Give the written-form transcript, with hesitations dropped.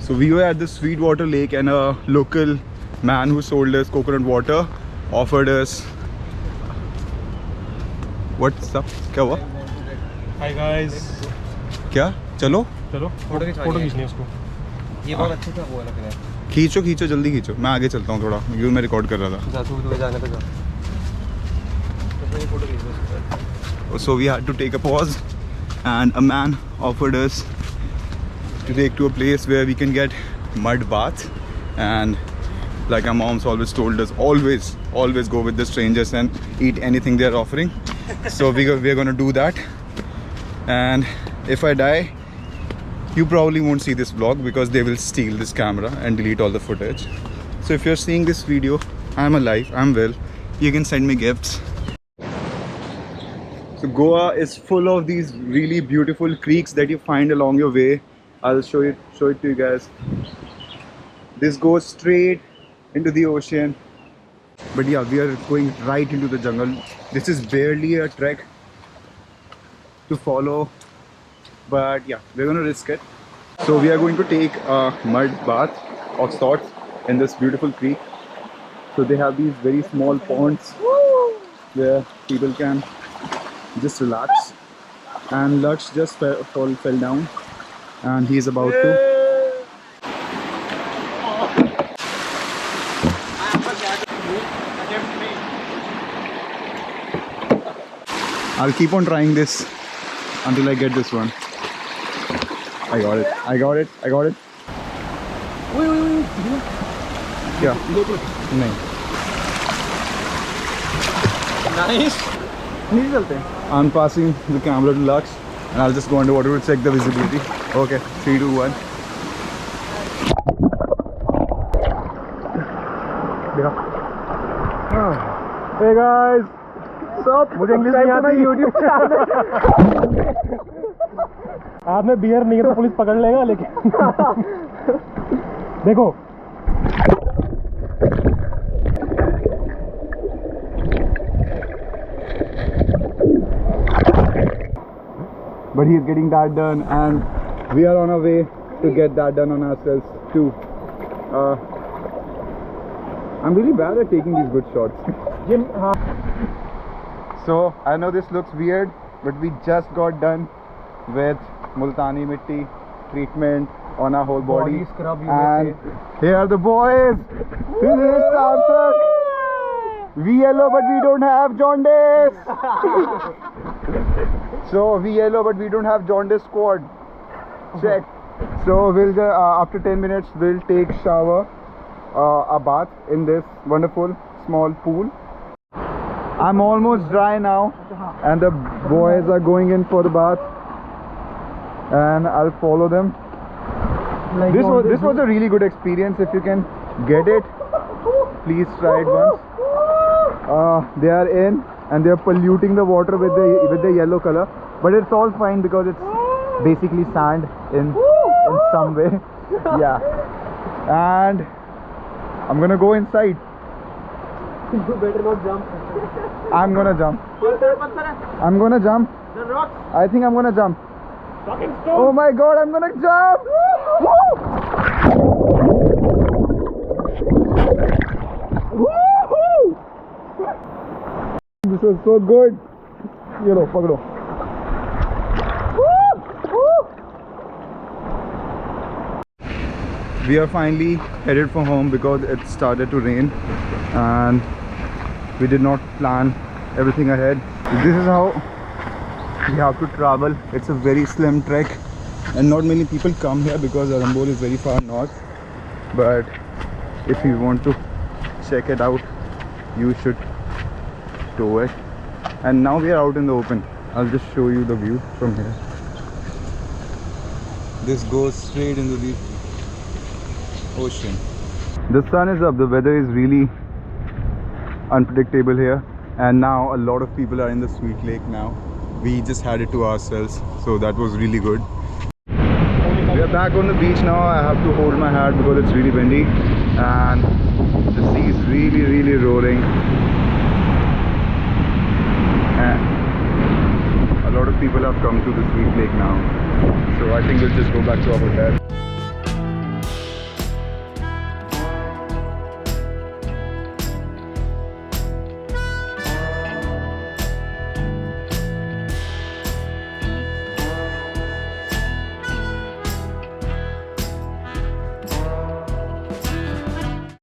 So we were at the Sweetwater Lake and a local man who sold us coconut water offered us. What's up? क्या हुआ? Hi guys. क्या? चलो? चलो photo खींचनी है उसको. ये बहुत अच्छा था वो लग रहा है. खींचो खींचो जल्दी खींचो. मैं आगे चलता हूँ थोड़ा क्योंकि मैं रिकॉर्ड कर रहा था. जा तू जाने पे जा. तो फोटो खींचो. So we had to take a pause and a man offered us to take to a place where we can get mud bath, and like our moms always told us, always go with the strangers and eat anything they're offering. So we're gonna do that, and if I die you probably won't see this vlog because they will steal this camera and delete all the footage. So if you're seeing this video, I'm alive, I'm well, you can send me gifts. So Goa is full of these really beautiful creeks that you find along your way. I'll show it to you guys. This goes straight into the ocean. But yeah, we are going right into the jungle. This is barely a trek to follow, but yeah, we're gonna risk it. So we are going to take a mud bath of sorts in this beautiful creek. So they have these very small ponds where people can just relax, and Lux just fell down and he's about to. I'll keep on trying this until I get this one. I got it. क्या? नहीं. Nice. नहीं चलते. I'm passing the camera to Lux and I'll just go underwater to check the visibility. Okay, 3, 2, 1. Hey guys. What's up? मुझे English नहीं आती. YouTube हाथ में beer नहीं है तो पुलिस पकड़ लेगा, लेकिन देखो but he's getting that done and we are on our way to get that done on ourselves too. I'm really bad at taking these good shots. So I know this looks weird, but we just got done with Multani Mitti treatment on our whole body scrub, and here are the boys. This is Samsung. We yellow but we don't have jaundice. So we yellow but we don't have jaundice squad. Check. So we'll after 10 minutes we'll take shower, a bath in this wonderful small pool. I'm almost dry now and the boys are going in for the bath and I'll follow them. This was a really good experience. If you can get it, please try it once. They are in and they are polluting the water with the yellow color, but it's all fine because it's basically sand in some way. Yeah, and I'm gonna go inside. You better not jump. I'm gonna jump. I'm gonna jump. The rocks. I think I'm gonna jump. fucking stone. Oh my god, I'm gonna jump! Woo! This was so good. You know, pakdo. We are finally headed for home because it started to rain and we did not plan everything ahead. This is how we have to travel. It's a very slim trek and not many people come here because Arambol is very far north, but if you want to check it out, you should do it. And now we are out in the open. I'll just show you the view from here. This goes straight into the ocean. The sun is up, the weather is really unpredictable here, and now a lot of people are in the Sweet Lake now. We just had it to ourselves, so that was really good. We are back on the beach now. I have to hold my hat because it's really windy and the sea is really roaring, and a lot of people have come to the Sweet Lake now, so I think we'll just go back to our hotel.